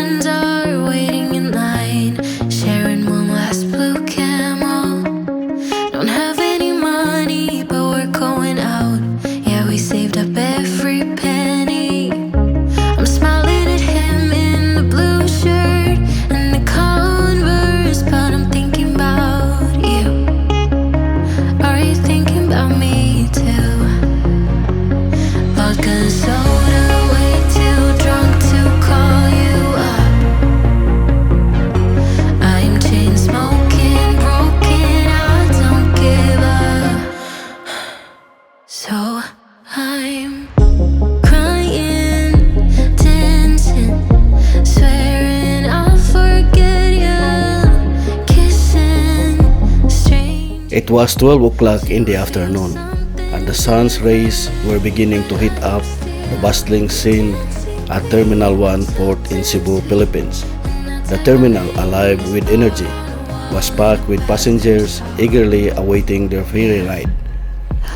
friends are waiting in line, sharing one last blue camel. Don't have any money, but we're going out. Yeah, we saved up every penny. I'm smiling at him in the blue shirt and the Converse, but I'm thinking about you. Are you thinking about me too? Vodka and soda, way too drunk to call you up. I'm chain smoking, broken, I don't give up. So I'm crying, dancing, swearing I'll forget you, kissing strange. It was 12 o'clock in the afternoon, and the sun's rays were beginning to heat up the bustling scene at Terminal 1 port in Cebu, Philippines. The terminal, alive with energy, was packed with passengers eagerly awaiting their ferry ride.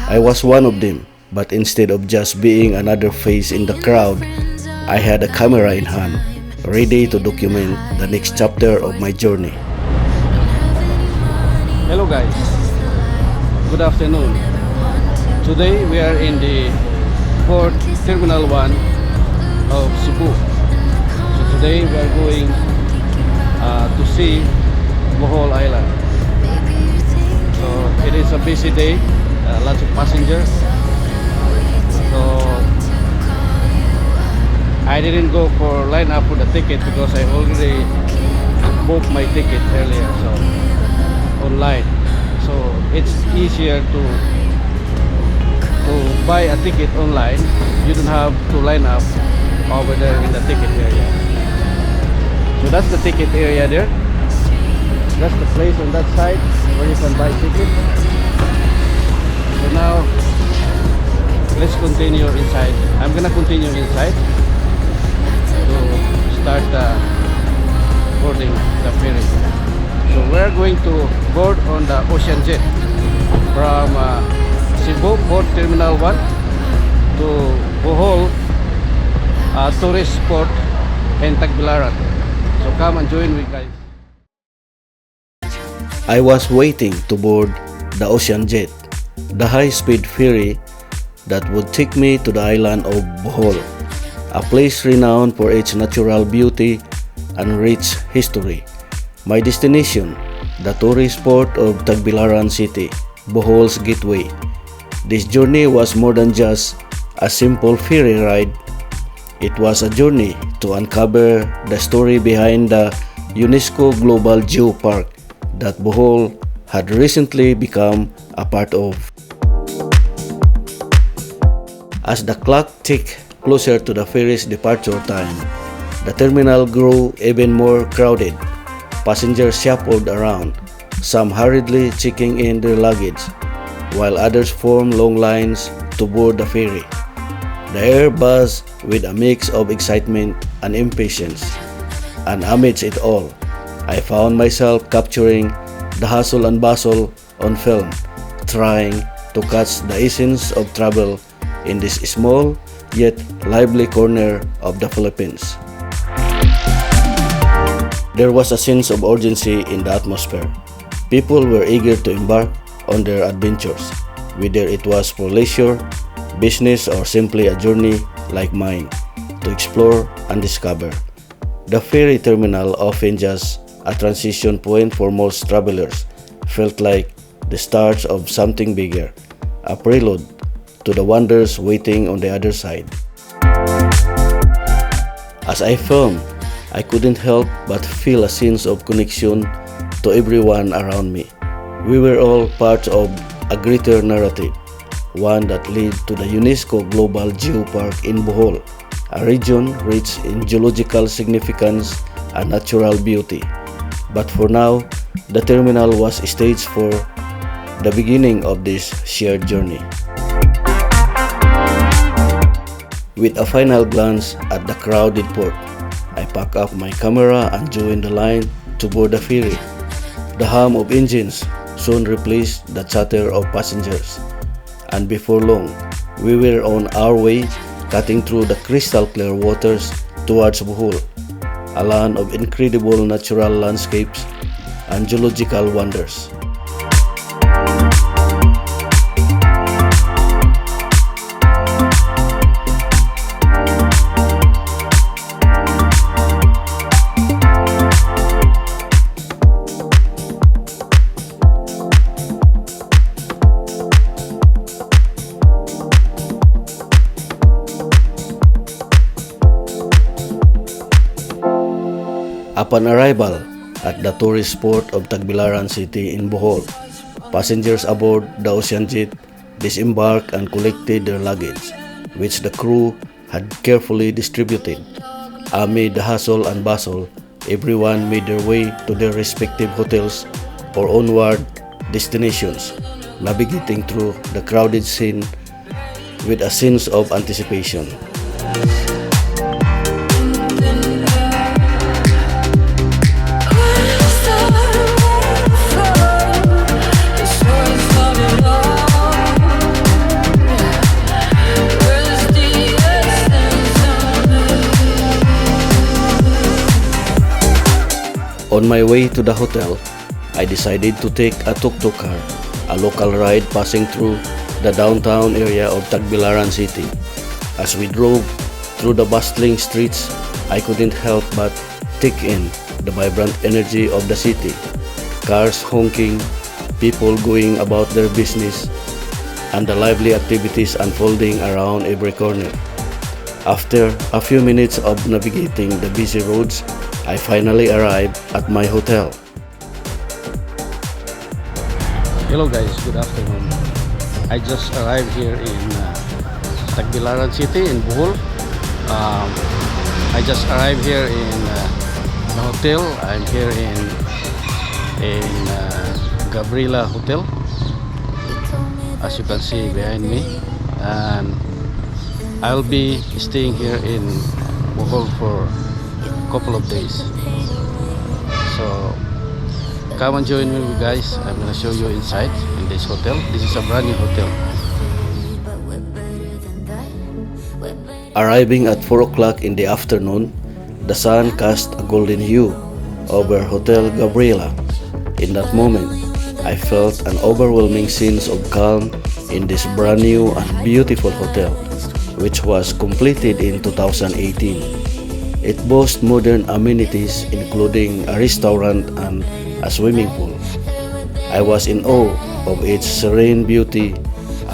I was one of them, but instead of just being another face in the crowd, I had a camera in hand, ready to document the next chapter of my journey. Hello guys, good afternoon. Today we are in the port Terminal 1 of Cebu. So today we are going to see Bohol Island. So it is a busy day, lots of passengers. So I didn't go for line up for the ticket because I already booked my ticket earlier, so online. So it's easier to buy a ticket online. You don't have to line up over there in the ticket area. So that's the ticket area there. That's the place on that side where you can buy tickets. So now let's continue inside. I'm gonna continue inside to start boarding the ferry. So we're going to board on the ocean jet from Cebu Port Terminal 1 to Bohol Tourist Port of Tagbilaran. So come and join me guys. I was waiting to board the ocean jet, the high-speed ferry that would take me to the island of Bohol, a place renowned for its natural beauty and rich history. My destination, the Tourist Port of Tagbilaran City, Bohol's gateway. This journey was more than just a simple ferry ride. It was a journey to uncover the story behind the UNESCO Global Geopark that Bohol had recently become a part of. As the clock ticked closer to the ferry's departure time, the terminal grew even more crowded. Passengers shuffled around, some hurriedly checking in their luggage, while others formed long lines to board the ferry. The air buzzed with a mix of excitement and impatience, and amidst it all, I found myself capturing the hustle and bustle on film, trying to catch the essence of travel in this small yet lively corner of the Philippines. There was a sense of urgency in the atmosphere. People were eager to embark on their adventures, whether it was for leisure, business, or simply a journey like mine, to explore and discover. The ferry terminal, often just a transition point for most travelers, felt like the start of something bigger, a prelude to the wonders waiting on the other side. As I filmed, I couldn't help but feel a sense of connection to everyone around me. We were all part of a greater narrative, one that led to the UNESCO Global Geopark in Bohol, a region rich in geological significance and natural beauty. But for now, the terminal was staged for the beginning of this shared journey. With a final glance at the crowded port, I packed up my camera and joined the line to board the ferry. The hum of engines soon replaced the chatter of passengers, and before long, we were on our way, cutting through the crystal clear waters towards Bohol. a land of incredible natural landscapes and geological wonders. Upon arrival at the Tourist Port of Tagbilaran City in Bohol, passengers aboard the ocean jet disembarked and collected their luggage, which the crew had carefully distributed. Amid the hustle and bustle, everyone made their way to their respective hotels or onward destinations, navigating through the crowded scene with a sense of anticipation. On my way to the hotel, I decided to take a tuk-tuk car, a local ride passing through the downtown area of Tagbilaran City. As we drove through the bustling streets, I couldn't help but take in the vibrant energy of the city. Cars honking, people going about their business, and the lively activities unfolding around every corner. After a few minutes of navigating the busy roads, I finally arrived at my hotel. Hello guys, good afternoon. I just arrived here in Tagbilaran City in Bohol. I just arrived here in the hotel. I'm here in Gabriella Hotel, as you can see behind me, and I'll be staying here in Bohol for couple of days. So come and join me guys. I'm gonna show you inside in this hotel. This is a brand new hotel. Arriving at 4 o'clock in the afternoon, the sun cast a golden hue over Hotel Gabriella. In that moment, I felt an overwhelming sense of calm in this brand new and beautiful hotel, which was completed in 2018. It boasts modern amenities including a restaurant and a swimming pool. I was in awe of its serene beauty,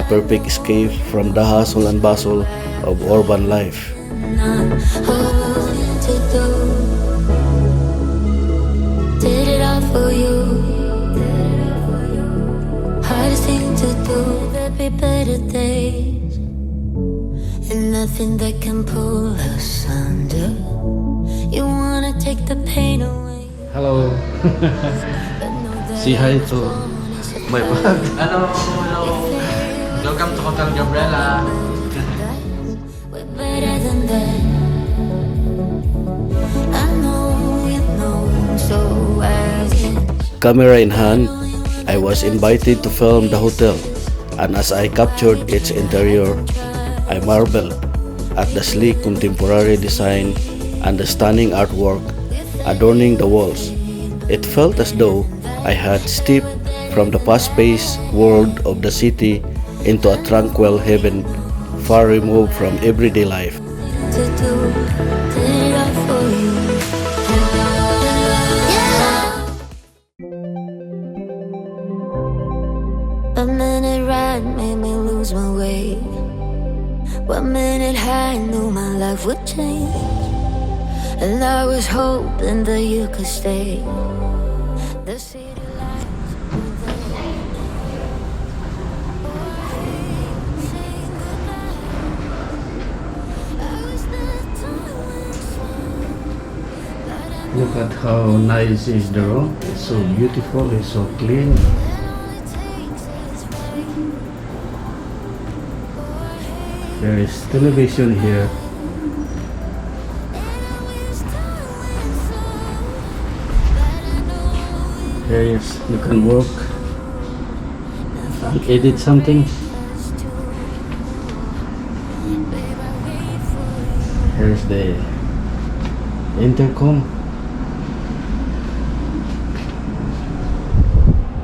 a perfect escape from the hustle and bustle of urban life. Did it all for you. Hardest thing to do. There'll be better days, and nothing that can pull us under. You wanna take the pain away. Hello. Say hi to my vlog. Hello. Welcome to Hotel Gabriella. We're better than that. I know you know, so as Camera in hand, I was invited to film the hotel, and as I captured its interior, I marveled at the sleek contemporary design and the stunning artwork adorning the walls. It felt as though I had stepped from the fast-paced world of the city into a tranquil heaven far removed from everyday life. to do, did it all for you. A minute ride made me lose my way. 1 minute high, knew my life would change. And I was hoping that you could stay. The city lights with the saying goodbye. I was not doing but I Look at how nice is the room. It's so beautiful, it's so clean. only takes is rain. There is television here. Here is, you can work and edit something. Here's the Intercom.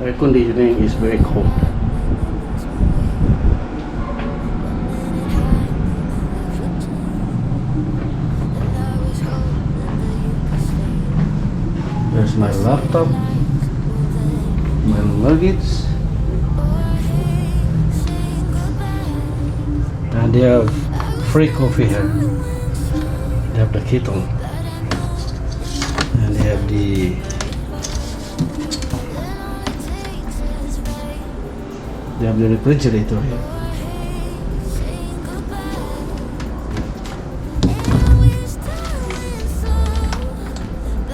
Air conditioning is very cold. There's my laptop, my luggage, and they have free coffee here. They have the kettle, and they have the refrigerator here.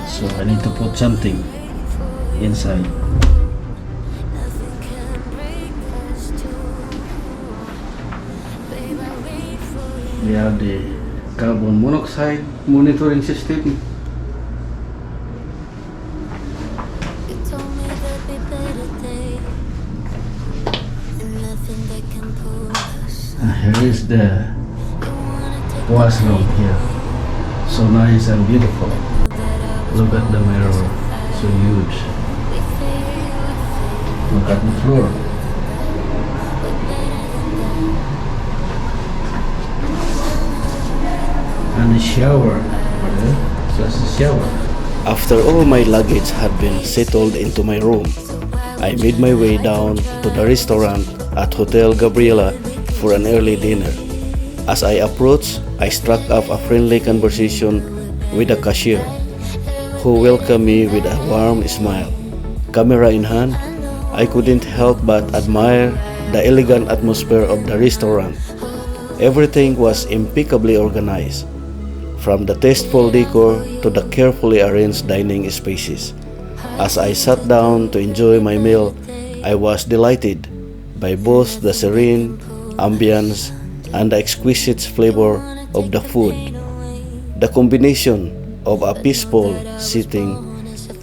So I need to put something inside. We have the carbon monoxide monitoring system. Here is the washroom here. So nice and beautiful. Look at the mirror, so huge. Look at the floor. And the shower. Just a shower. After all my luggage had been settled into my room, I made my way down to the restaurant at Hotel Gabriella for an early dinner. As I approached, I struck up a friendly conversation with the cashier, who welcomed me with a warm smile. Camera in hand, I couldn't help but admire the elegant atmosphere of the restaurant. Everything was impeccably organized, from the tasteful decor to the carefully arranged dining spaces. As I sat down to enjoy my meal, I was delighted by both the serene ambience and the exquisite flavor of the food. The combination of a peaceful sitting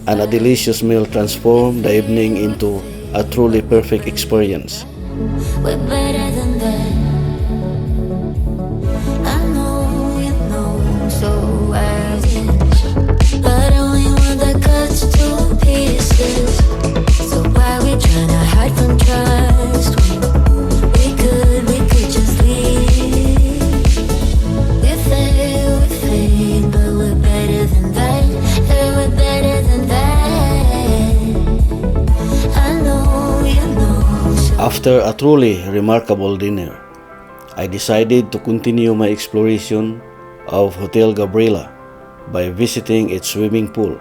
and a delicious meal transformed the evening into a truly perfect experience. We're better than that. I know you know, so where's it? But only one that cuts to pieces. So why we tryna hide from trust? We could just leave. We fail, but we're better than that. Yeah, we're better than that. I know you know. After a truly remarkable dinner, I decided to continue my exploration of Hotel Gabriela by visiting its swimming pool.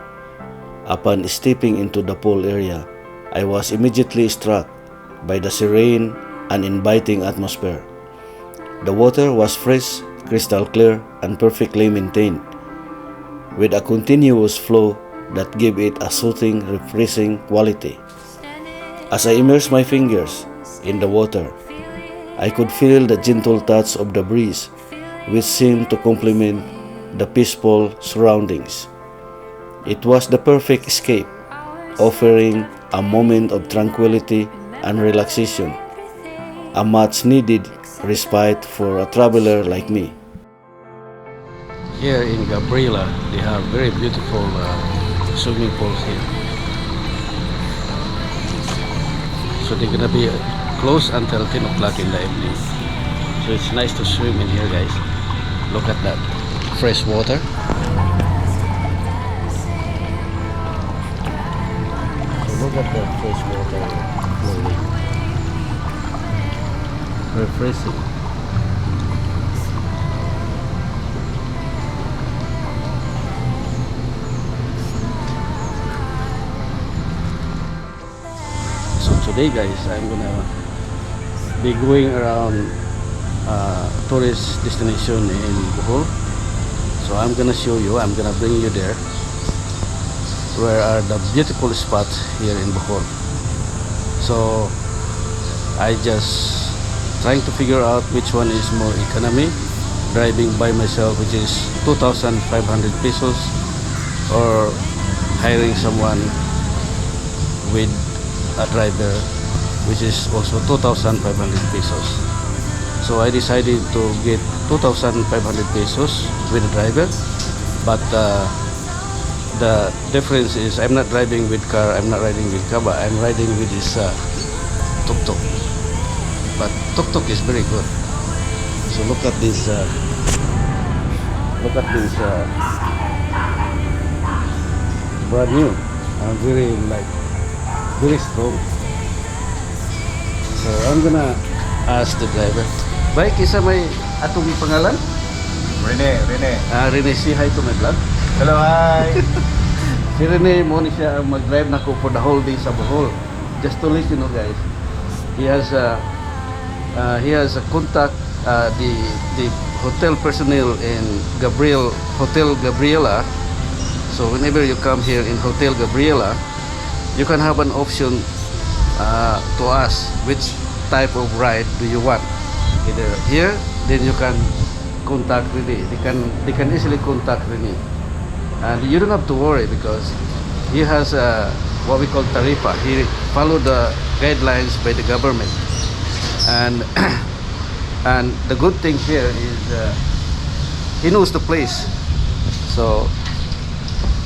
Upon stepping into the pool area, I was immediately struck by the serene and inviting atmosphere. The water was fresh, crystal clear, and perfectly maintained, with a continuous flow that gave it a soothing, refreshing quality. As I immersed my fingers in the water, I could feel the gentle touch of the breeze, which seemed to complement the peaceful surroundings. It was the perfect escape, offering a moment of tranquility and relaxation, a much-needed respite for a traveler like me. Here in Gabriela, they have very beautiful swimming pools here. So they're gonna be closed until 10 o'clock in the evening. So it's nice to swim in here, guys. Look at that fresh water. So look at that fresh water flowing. Refreshing. So today, guys, I'm gonna be going around tourist destination in Bohol. So I'm gonna show you, I'm gonna bring you there where are the beautiful spots here in Bohol. So I just trying to figure out which one is more economy, driving by myself, which is 2,500 pesos, or hiring someone with a driver, which is also 2,500 pesos. So I decided to get 2,500 pesos with a driver, but The difference is I'm not driving with car, I'm not riding with kaba, I'm riding with this tuk-tuk. But tuk-tuk is very good. So look at this brand new and very strong. So I'm gonna ask the driver. Bike, isa may atong pangalan? Rene. Rene, say hi to my vlog. Hello, hi. Si Rene, mo ni siya ang mag-drive na ko for the whole day sa Bohol. Just to let you know, guys, he has a contact the hotel personnel in Hotel Gabriella. So whenever you come here in Hotel Gabriella, you can have an option to ask which type of ride do you want. Either here, then you can contact Rene. They can easily contact Rene. And you don't have to worry because he has what we call tarifa. He followed the guidelines by the government. And and the good thing here is he knows the place. So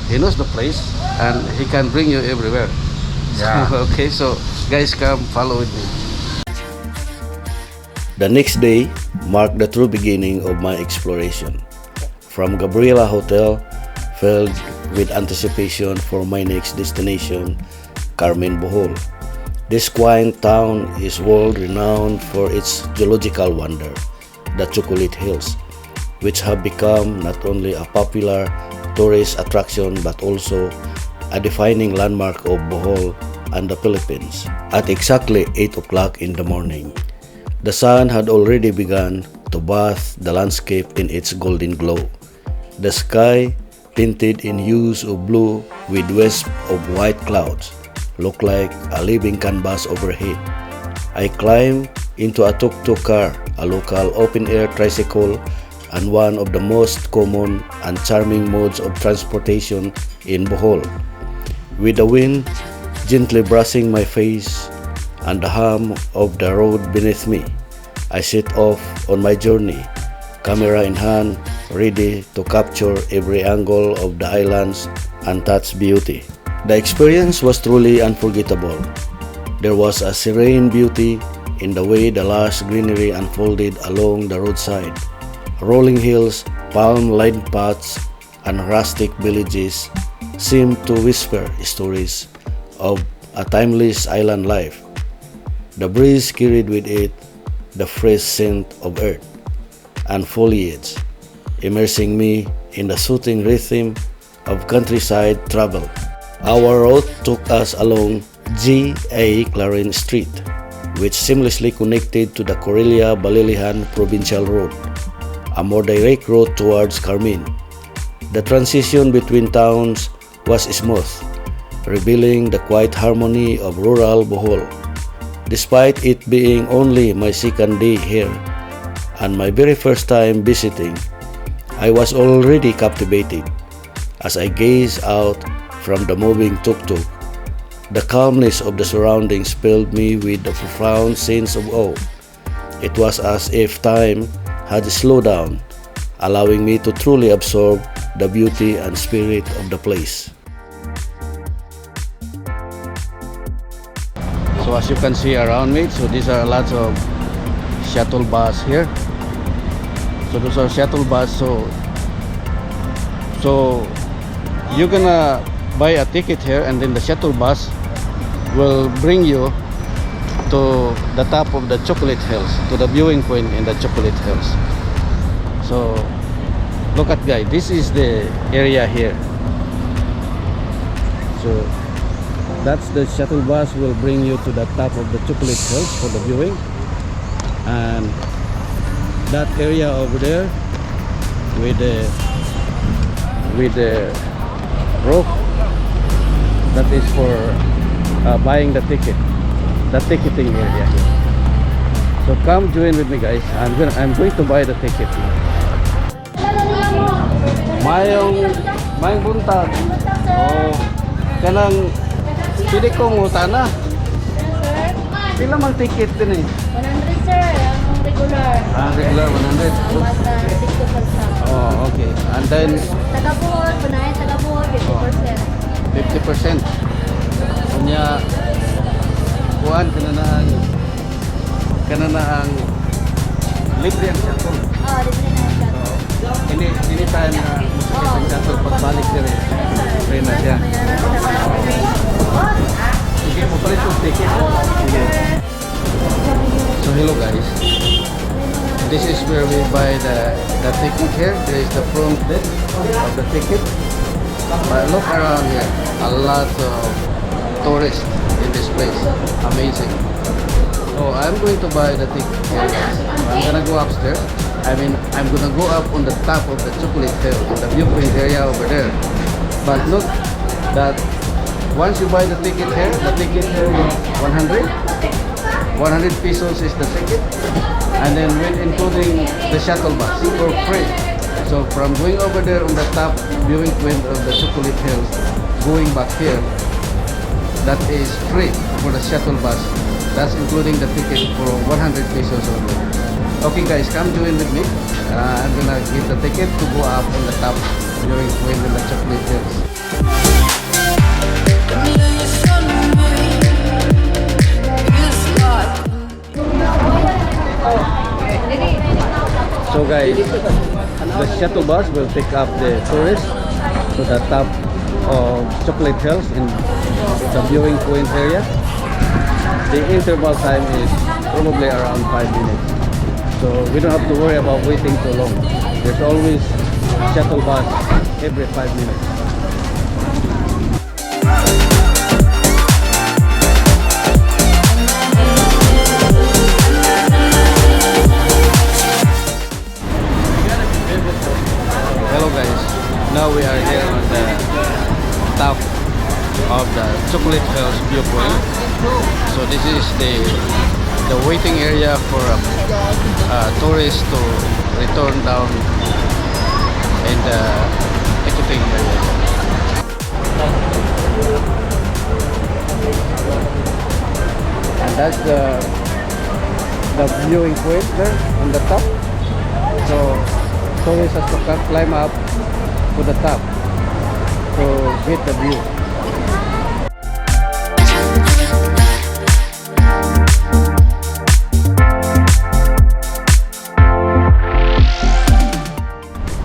he knows the place and he can bring you everywhere. Yeah. Okay, so guys, come follow with me. The next day marked the true beginning of my exploration. From Gabriella Hotel, filled with anticipation for my next destination, Carmen, Bohol. This quaint town is world-renowned for its geological wonder, the Chocolate Hills, which have become not only a popular tourist attraction but also a defining landmark of Bohol and the Philippines. At exactly 8 o'clock in the morning, the sun had already begun to bathe the landscape in its golden glow. The sky, tinted in hues of blue with wisps of white clouds, looked like a living canvas overhead. I climbed into a tuk-tuk car, a local open-air tricycle, and one of the most common and charming modes of transportation in Bohol. With the wind gently brushing my face and the hum of the road beneath me, I set off on my journey, camera in hand, ready to capture every angle of the island's untouched beauty. The experience was truly unforgettable. There was a serene beauty in the way the lush greenery unfolded along the roadside. Rolling hills, palm-lined paths, and rustic villages seemed to whisper stories of a timeless island life. The breeze carried with it the fresh scent of earth and foliage, immersing me in the soothing rhythm of countryside travel. Our route took us along G.A. Claren Street, which seamlessly connected to the Corella-Balilihan Provincial Road, a more direct route towards Carmen. The transition between towns was smooth, revealing the quiet harmony of rural Bohol. Despite it being only my second day here and my very first time visiting, I was already captivated as I gazed out from the moving tuk-tuk. The calmness of the surroundings filled me with a profound sense of awe. It was as if time had slowed down, allowing me to truly absorb the beauty and spirit of the place. So as you can see around me, so these are lots of shuttle bus here. So those are shuttle bus. So you're gonna buy a ticket here, and then the shuttle bus will bring you to the top of the Chocolate Hills, to the viewing point in the Chocolate Hills. So look at, guys, this is the area here. So that's the shuttle bus will bring you to the top of the Chocolate Hills for the viewing, and that area over there with the rope, that is for buying the ticket, the ticketing area here. So come join with me, guys. I'm going to buy the ticket now. Mayong buntag. Oh, kanang pili kong utana. Pila mang ticket din eh? 100 sir, ang regular. Regular 100. Mas na 60%. Oh, okay. And then Taga-Bohol, punayan taga-Bohol, 50%. 50%. Kanya kuan kana ang libre ang shuttle. Oh, libre na siya. Ini time na musakit ang shuttle pagbalik dire. Free na siya. Sige mo pala yung ticket. Sige. So hello guys. This is where we buy the ticket here. There is the front desk of the ticket. But look around here. A lot of tourists in this place. Amazing. So I'm going to buy the ticket here guys. I'm gonna go upstairs. I'm gonna go up on the top of the chocolate hill, in the viewpoint area over there. But look that once you buy the ticket here is 100. 100 pesos is the ticket. And then with including the shuttle bus for free. So from going over there on the top viewing point of the chocolate hills, going back here, that is free for the shuttle bus. That's including the ticket for 100 pesos only. Okay guys, come join with me. I'm gonna give the ticket to go up on the top viewing point in the chocolate hills. So guys, the shuttle bus will pick up the tourists to the top of Chocolate Hills in the viewing point area. The interval time is probably around 5 minutes. So we don't have to worry about waiting too long. There's always shuttle bus every 5 minutes. Hello guys, now we are here on the top of the Chocolate Hills viewpoint. So this is the waiting area for tourists to return down in the ticketing area. And that's the viewing point there on the top. So tourists have to climb up to the top to get the view.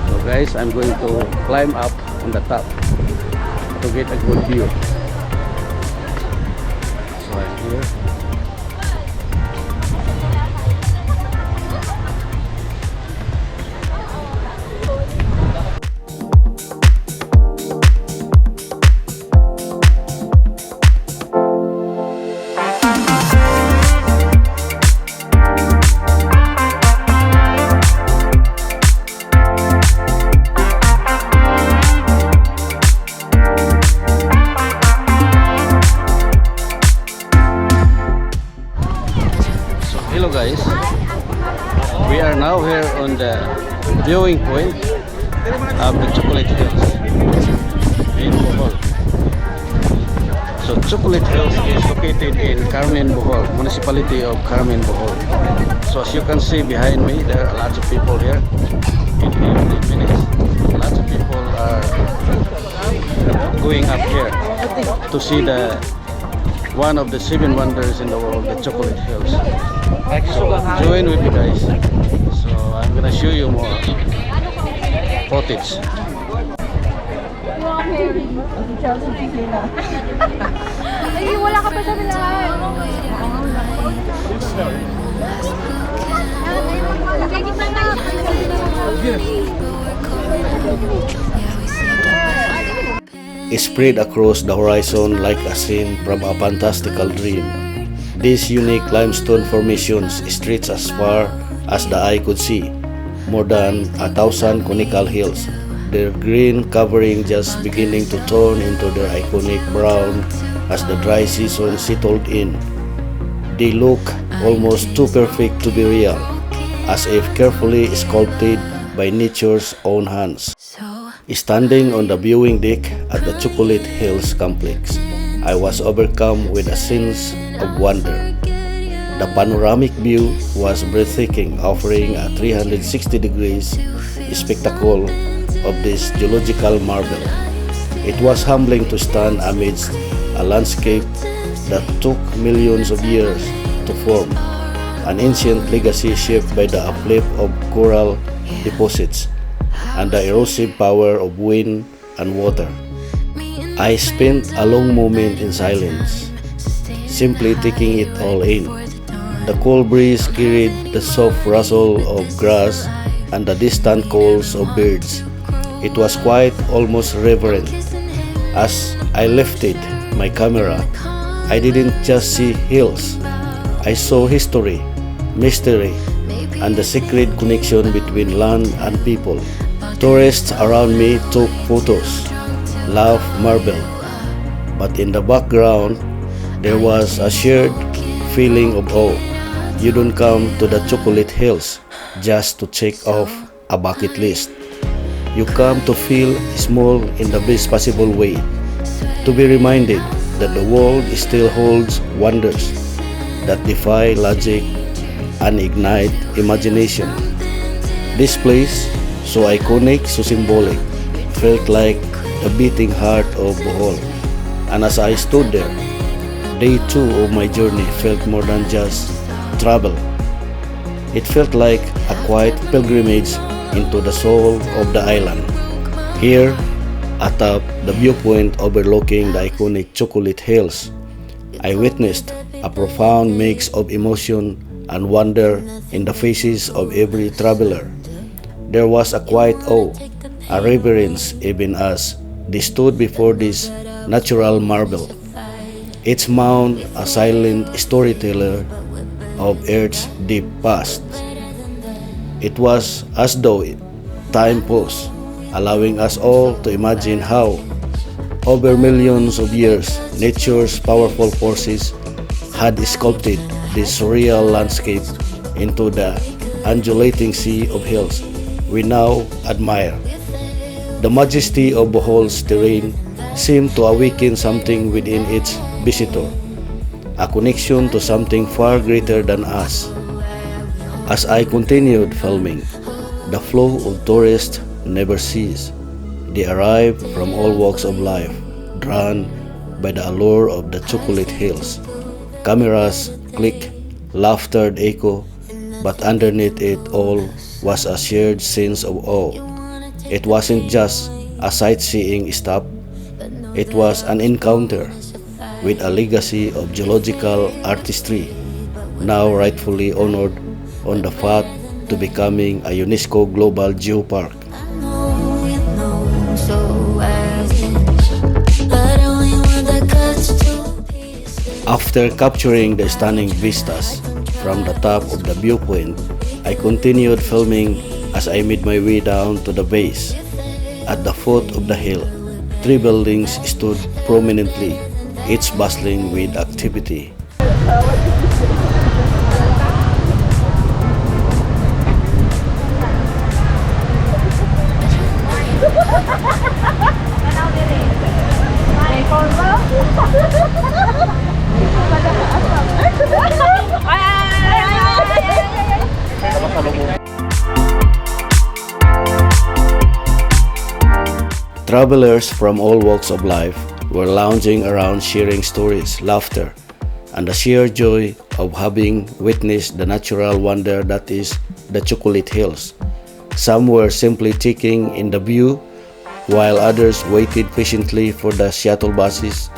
So guys, I'm going to climb up on the top to get a good view. So I'm here. Hello guys, we are now here on the viewing point of the Chocolate Hills in Bohol. So Chocolate Hills is located in Carmen, Bohol, municipality of Carmen, Bohol. So as you can see behind me, there are lots of people here. In every minute, lots of people are going up here to see one of the 7 wonders in the world, the Chocolate Hills. So join with me guys. So I'm gonna show you more footage. Ay, wala ka pa sa bilahan. Spread across the horizon like a scene from a fantastical dream. These unique limestone formations stretch as far as the eye could see, more than 1,000 conical hills, their green covering just beginning to turn into their iconic brown as the dry season settled in. They look almost too perfect to be real, as if carefully sculpted by nature's own hands. Standing on the viewing deck at the Chocolate Hills complex, I was overcome with a sense of wonder. The panoramic view was breathtaking, offering a 360 degrees spectacle of this geological marvel. It was humbling to stand amidst a landscape that took millions of years to form, an ancient legacy shaped by the uplift of coral deposits and the erosive power of wind and water. I spent a long moment in silence, simply taking it all in. The cold breeze carried the soft rustle of grass and the distant calls of birds. It was quite almost reverent. As I lifted my camera, I didn't just see hills. I saw history, mystery, and the secret connection between land and people. Tourists around me took photos, laughed, marveled. But in the background, there was a shared feeling of awe. You don't come to the Chocolate Hills just to check off a bucket list. You come to feel small in the best possible way, to be reminded that the world still holds wonders that defy logic and ignite imagination. This place, so iconic, so symbolic, felt like the beating heart of Bohol. And as I stood there, day 2 of my journey felt more than just travel. It felt like a quiet pilgrimage into the soul of the island. Here, atop the viewpoint overlooking the iconic Chocolate Hills, I witnessed a profound mix of emotion and wonder in the faces of every traveler. There was a quiet awe, a reverence even as they stood before this natural marvel. Each mound a silent storyteller of Earth's deep past. It was as though time paused, allowing us all to imagine how, over millions of years, nature's powerful forces had sculpted this surreal landscape into the undulating sea of hills we now admire. The majesty of Bohol's terrain seemed to awaken something within its visitor, a connection to something far greater than us. As I continued filming, the flow of tourists never ceased. They arrived from all walks of life, drawn by the allure of the Chocolate Hills. Cameras click, laughter echo, but underneath it all was a shared sense of awe. It wasn't just a sightseeing stop, it was an encounter with a legacy of geological artistry, now rightfully honored on the path to becoming a UNESCO Global Geopark. After capturing the stunning vistas from the top of the viewpoint, I continued filming as I made my way down to the base. At the foot of the hill, 3 buildings stood prominently, each bustling with activity. Travelers from all walks of life were lounging around sharing stories, laughter, and the sheer joy of having witnessed the natural wonder that is the Chocolate Hills. Some were simply taking in the view, while others waited patiently for the shuttle buses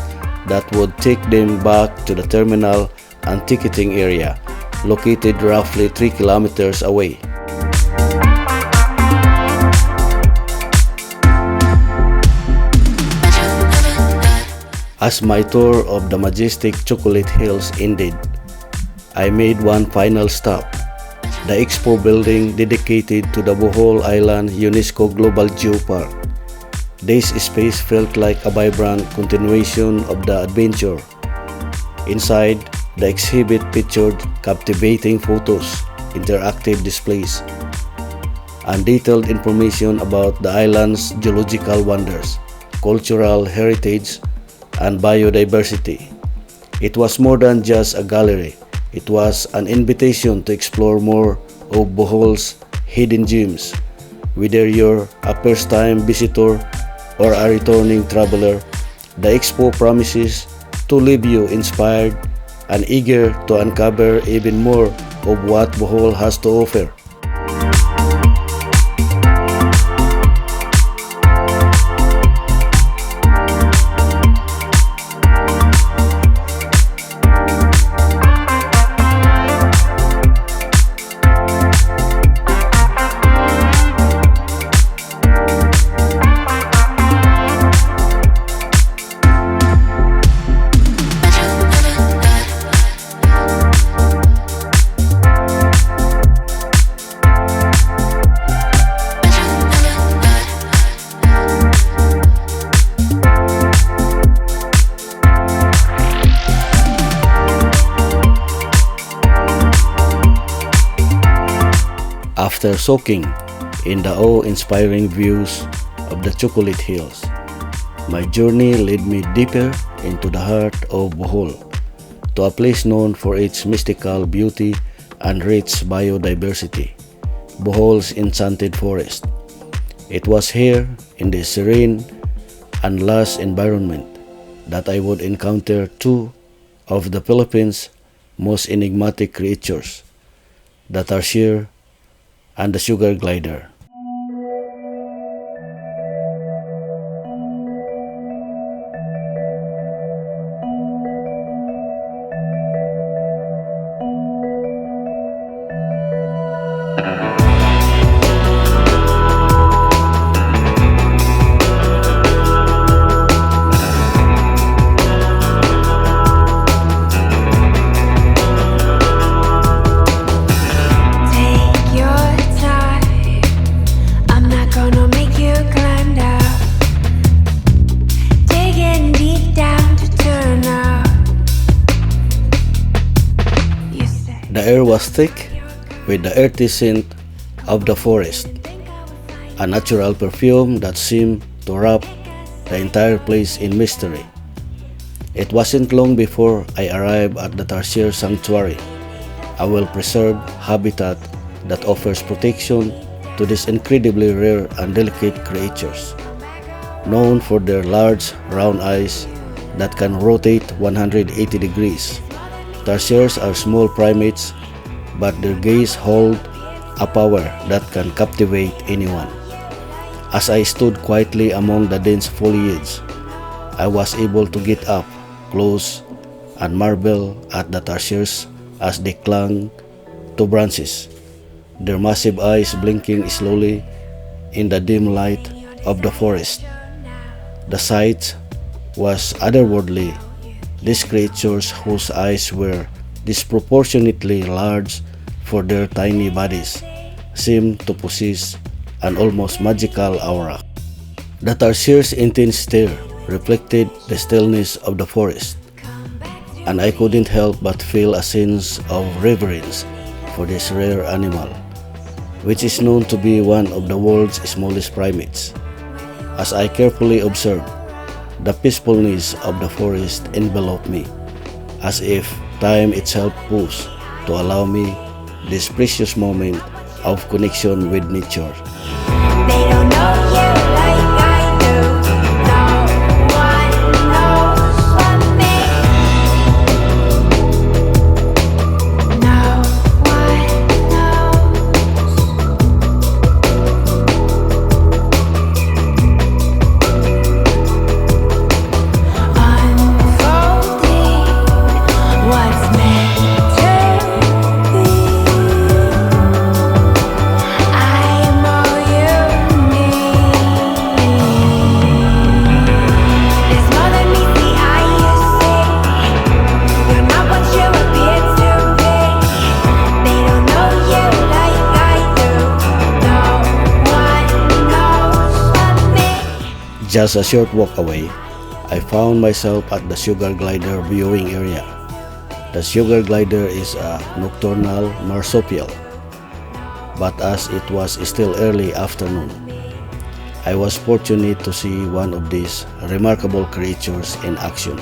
that would take them back to the terminal and ticketing area, located roughly 3 kilometers away. As my tour of the majestic Chocolate Hills ended, I made one final stop, the expo building dedicated to the Bohol Island UNESCO Global Geopark. This space felt like a vibrant continuation of the adventure. Inside, the exhibit featured captivating photos, interactive displays, and detailed information about the island's geological wonders, cultural heritage, and biodiversity. It was more than just a gallery. It was an invitation to explore more of Bohol's hidden gems. Whether you're a first-time visitor or a returning traveler, the expo promises to leave you inspired and eager to uncover even more of what Bohol has to offer. After soaking in the awe-inspiring views of the Chocolate Hills, my journey led me deeper into the heart of Bohol, to a place known for its mystical beauty and rich biodiversity, Bohol's Enchanted Forest. It was here, in this serene and lush environment, that I would encounter two of the Philippines' most enigmatic creatures, the tarsier and the sugar glider. The air was thick with the earthy scent of the forest, a natural perfume that seemed to wrap the entire place in mystery. It wasn't long before I arrived at the Tarsier Sanctuary, a well-preserved habitat that offers protection to these incredibly rare and delicate creatures. Known for their large round eyes that can rotate 180 degrees, tarsiers are small primates, but their gaze hold a power that can captivate anyone. As I stood quietly among the dense foliage, I was able to get up close and marvel at the tarsiers as they clung to branches, their massive eyes blinking slowly in the dim light of the forest. The sight was otherworldly. These creatures, whose eyes were disproportionately large for their tiny bodies, seemed to possess an almost magical aura. The tarsier's intense stare reflected the stillness of the forest, and I couldn't help but feel a sense of reverence for this rare animal, which is known to be one of the world's smallest primates. As I carefully observed, the peacefulness of the forest enveloped me, as if time itself paused to allow me this precious moment of connection with nature. They don't know you like I do. No one knows but me. No one unfolding what's meant to be. I am all you need. There's more than meets the eye, you see. You're not what you appear to be. They don't know you like I do. No one knows but me. Just a short walk away, I found myself at the sugar glider viewing area. The sugar glider is a nocturnal marsupial, but as it was still early afternoon, I was fortunate to see one of these remarkable creatures in action.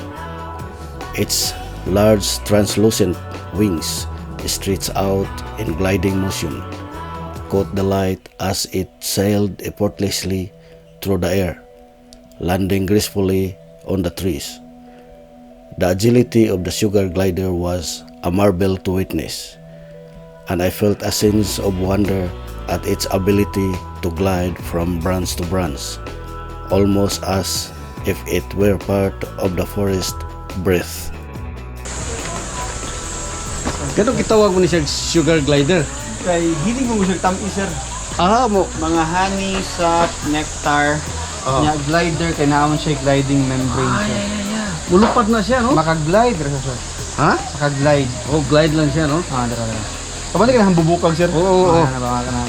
Its large translucent wings stretched out in gliding motion, caught the light as it sailed effortlessly through the air, landing gracefully on the trees. The agility of the sugar glider was a marvel to witness, and I felt a sense of wonder at its ability to glide from branch to branch, almost as if it were part of the forest breath. Kano gitawag mo ni sir sugar glider? Kay dili mo sir tamis sir. Mo. Mga honey, sap, nectar, Oh. nya glider kay naamon siya gliding membrane sir. Mulupad na siya, no? Makaglide ra sir. Ha? Makaglide. Oh, glide lang siya, no? Dara. Kapag ka nang bubukag sir. Oo.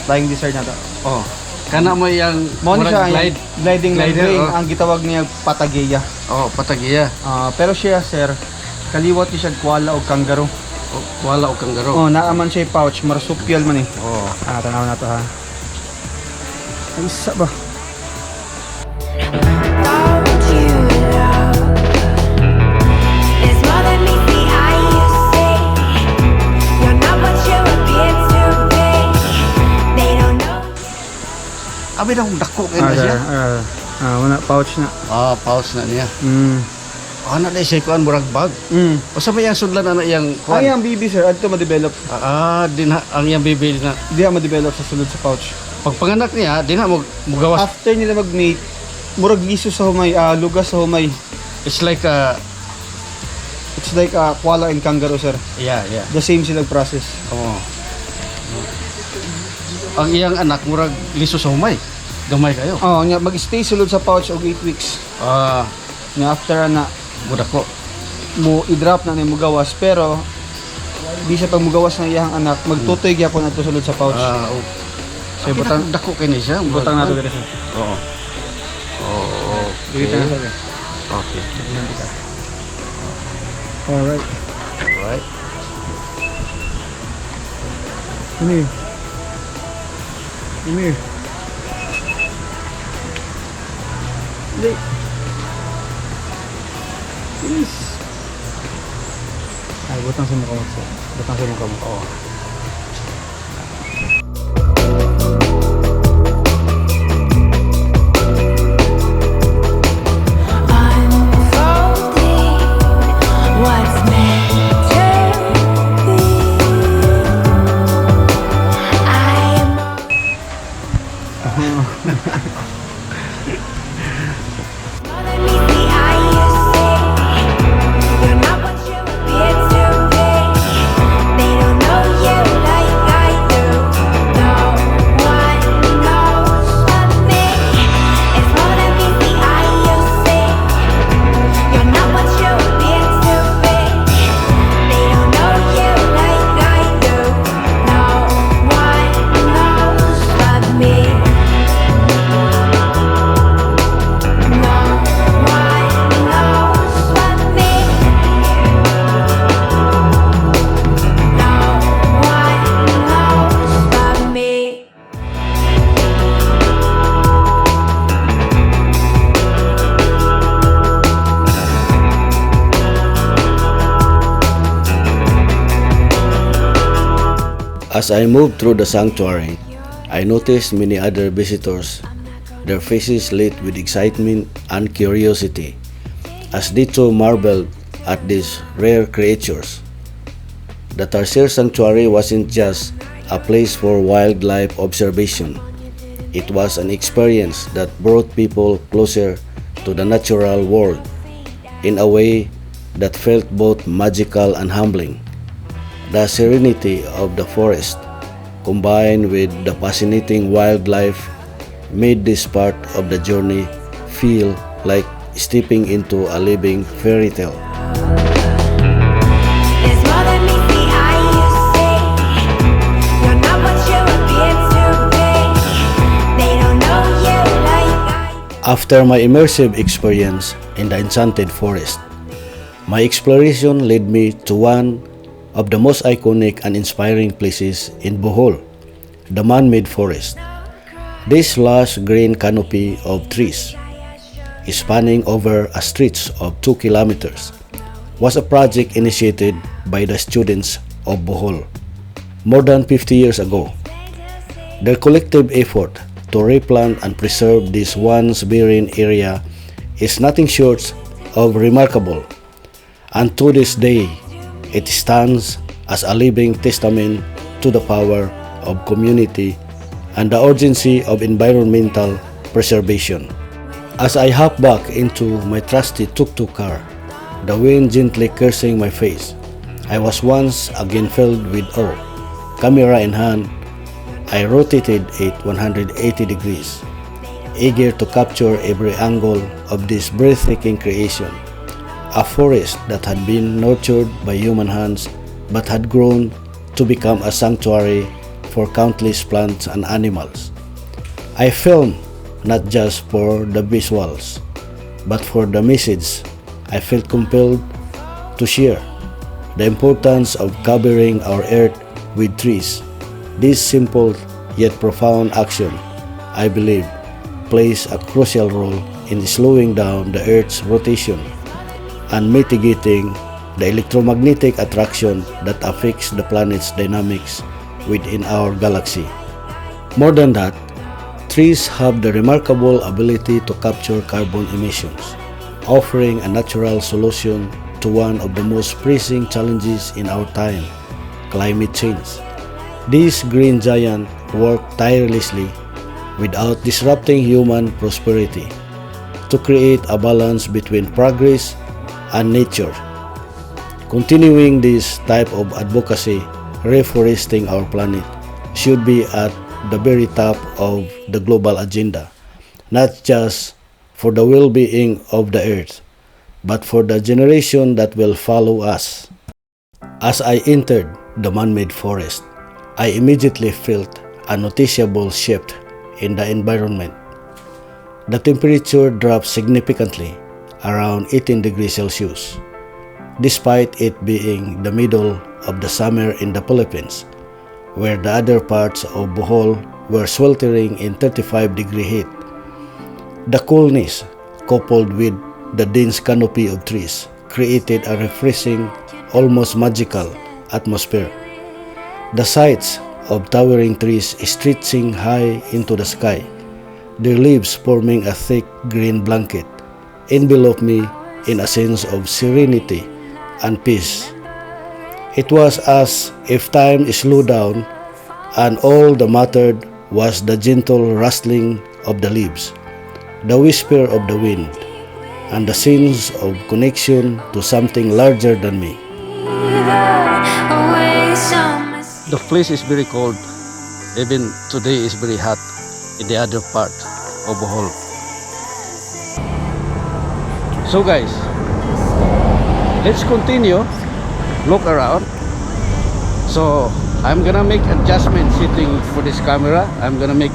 Flying lizard na to. Oh. Kana mo yung Mo ni siya glide. yung gliding Glider, membrane oh. ang gitawag niya patageya. Oh, patagiya. Pero siya sir kaliwat ni siya kuala og kangaroo. Oh, wala o kangaroo. Oh, naaman siya pouch, marsupial man eh. Oh. Tanaw na to ha. Ay isa ba? Don't you know there's more than meets the eye, you say. You're not what you appear to be. They don't know. Abi na kung dako kayo na siya. Wala pouch na. Pause na niya. Na siya kuan murag bag. O sa may ang sudlan na iyang Ang kuan. yung BB sir, adto ma-develop. Din ang iyang bibili na. Di ma-develop sa sulod sa pouch. Pagpanganak niya, di na mo mugawas. After nila mag-mate, murag liso sa humay, lugas sa humay. It's like It's like koala and kangaroo sir. yeah. The same silang process. Oo. Ang iyang anak murag liso sa humay. Gamay kayo. Nya mag-stay sulod sa pouch og 8 weeks. Nya after na Budako. mo i-drop na ni mugawas pero di siya pag mugawas ng iyang anak, magtutoy gyapon ato sulod sa pouch. So butang dako kay ni siya. Butang nato diri sir. Oo. Dito na sir. Okay. Alright. Right. Ini. Ini. Hindi. Please. Ay, butang sa mukha mo. Butang sa mukha mo. Unfolding what's meant to be. I'm more than meets the eye, you say. You're not what you appear to be. They don't know you like I do. No one knows but me. It's more than meets the eye, you say. You're not what you appear to be. They don't know you like I do. No one knows but me. No one knows but me. No one knows but me. As I moved through the sanctuary, I noticed many other visitors, their faces lit with excitement and curiosity, as they too marveled at these rare creatures. The Tarsier Sanctuary wasn't just a place for wildlife observation. It was an experience that brought people closer to the natural world in a way that felt both magical and humbling. The serenity of the forest, combined with the fascinating wildlife, made this part of the journey feel like stepping into a living fairy tale. There's more than meets the eye, you say. You're not what you appear to be. They don't know you like I do. After my immersive experience in the Enchanted Forest, my exploration led me to one of the most iconic and inspiring places in Bohol, the man-made forest. This lush green canopy of trees, spanning over a stretch of 2 kilometers, was a project initiated by the students of Bohol more than 50 years ago. Their collective effort to replant and preserve this once barren area is nothing short of remarkable, and to this day it stands as a living testament to the power of community and the urgency of environmental preservation. As I hop back into my trusty tuk-tuk car, the wind gently cursing my face, I was once again filled with awe. Camera in hand, I rotated it 180 degrees, eager to capture every angle of this breathtaking creation. A forest that had been nurtured by human hands but had grown to become a sanctuary for countless plants and animals. I filmed not just for the visuals, but for the message I felt compelled to share: the importance of covering our earth with trees. This simple yet profound action, I believe, plays a crucial role in slowing down the Earth's rotation and mitigating the electromagnetic attraction that affects the planet's dynamics within our galaxy. More than that, trees have the remarkable ability to capture carbon emissions, offering a natural solution to one of the most pressing challenges in our time: climate change. These green giants work tirelessly without disrupting human prosperity to create a balance between progress and nature. Continuing this type of advocacy, reforesting our planet, should be at the very top of the global agenda, not just for the well-being of the earth, but for the generation that will follow us. As I entered the man-made forest, I immediately felt a noticeable shift in the environment. The temperature dropped significantly, around 18 degrees Celsius. Despite it being the middle of the summer in the Philippines, where the other parts of Bohol were sweltering in 35-degree heat. The coolness, coupled with the dense canopy of trees, created a refreshing, almost magical atmosphere. The sights of towering trees stretching high into the sky, their leaves forming a thick green blanket, enveloped me in a sense of serenity and peace. It was as if time slowed down and all that mattered was the gentle rustling of the leaves, the whisper of the wind, and the sense of connection to something larger than me. The place is very cold. Even today is very hot in the other part of Bohol. So guys, let's continue. Look around. So I'm gonna make adjustment setting for this camera. I'm gonna make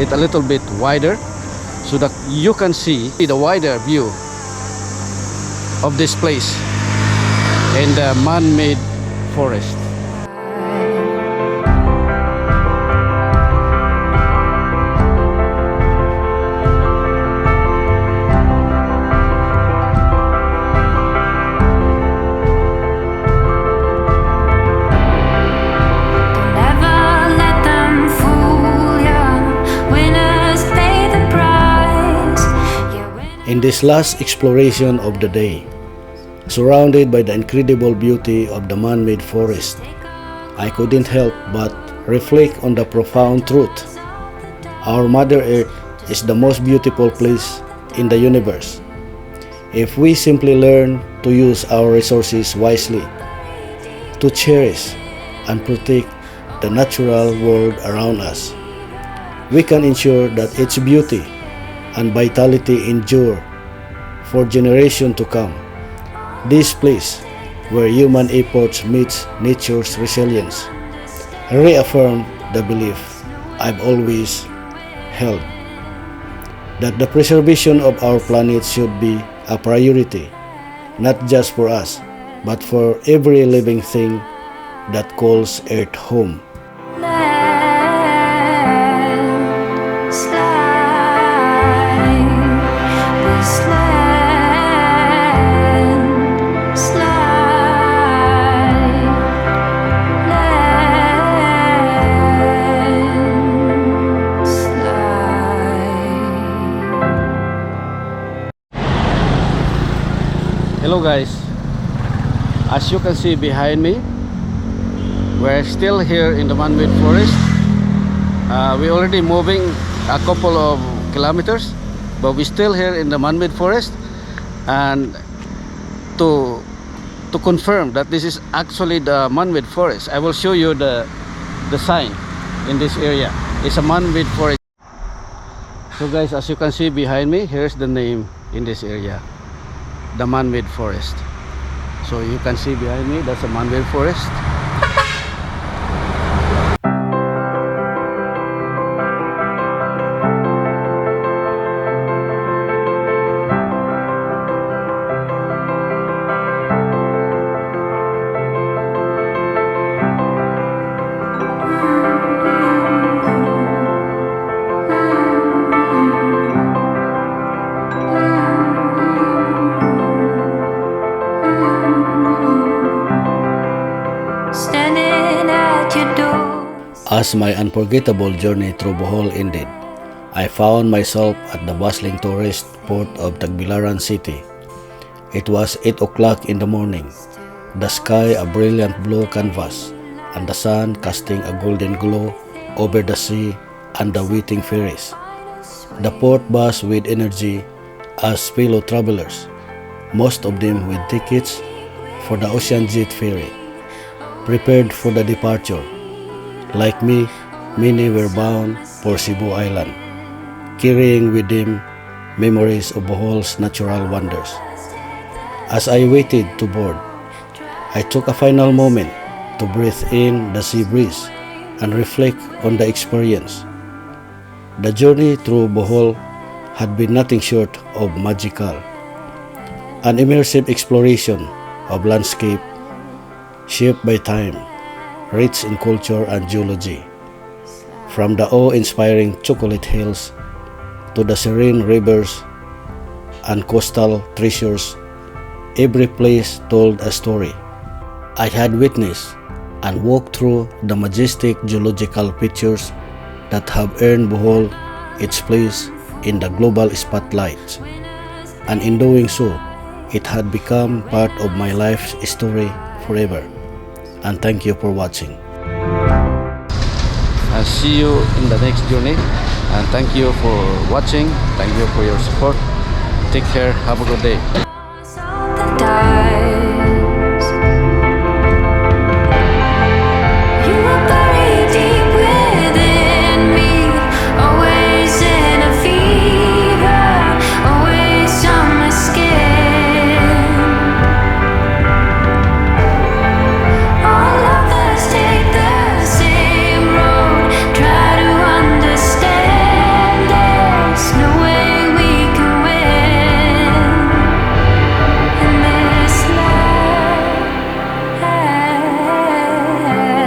it a little bit wider so that you can see the wider view of this place in the man-made forest. In this last exploration of the day, surrounded by the incredible beauty of the man-made forest, I couldn't help but reflect on the profound truth. Our Mother Earth is the most beautiful place in the universe. If we simply learn to use our resources wisely, to cherish and protect the natural world around us, we can ensure that its beauty and vitality endure for generations to come. This place, where human efforts meets nature's resilience, reaffirm the belief I've always held, that the preservation of our planet should be a priority, not just for us, but for every living thing that calls Earth home. Hello guys, as you can see behind me, we're still here in the man-made forest. We're already moving a couple of kilometers, but we're still here in the man-made forest. And to confirm that this is actually the man-made forest, I will show you the sign in this area. It's a man-made forest. So guys, as you can see behind me, here's the name in this area, the man-made forest. So you can see behind me, that's a man-made forest. Standing at your door. As my unforgettable journey through Bohol ended, I found myself at the bustling tourist port of Tagbilaran city. It was 8 o'clock in the morning, the sky a brilliant blue canvas, and the sun casting a golden glow over the sea and the waiting ferries. The port buzzed with energy as fellow travelers, most of them with tickets for the ocean jet ferry, prepared for the departure. Like me, many were bound for Cebu Island, carrying with them memories of Bohol's natural wonders. As I waited to board, I took a final moment to breathe in the sea breeze and reflect on the experience. The journey through Bohol had been nothing short of magical, an immersive exploration of landscape shaped by time, rich in culture and geology. From the awe-inspiring chocolate hills to the serene rivers and coastal treasures, every place told a story. I had witnessed and walked through the majestic geological features that have earned Bohol its place in the global spotlight. And in doing so, it had become part of my life's story forever. And thank you for watching. I'll see you in the next journey, and thank you for watching. Thank you for your support. Take care. Have a good day.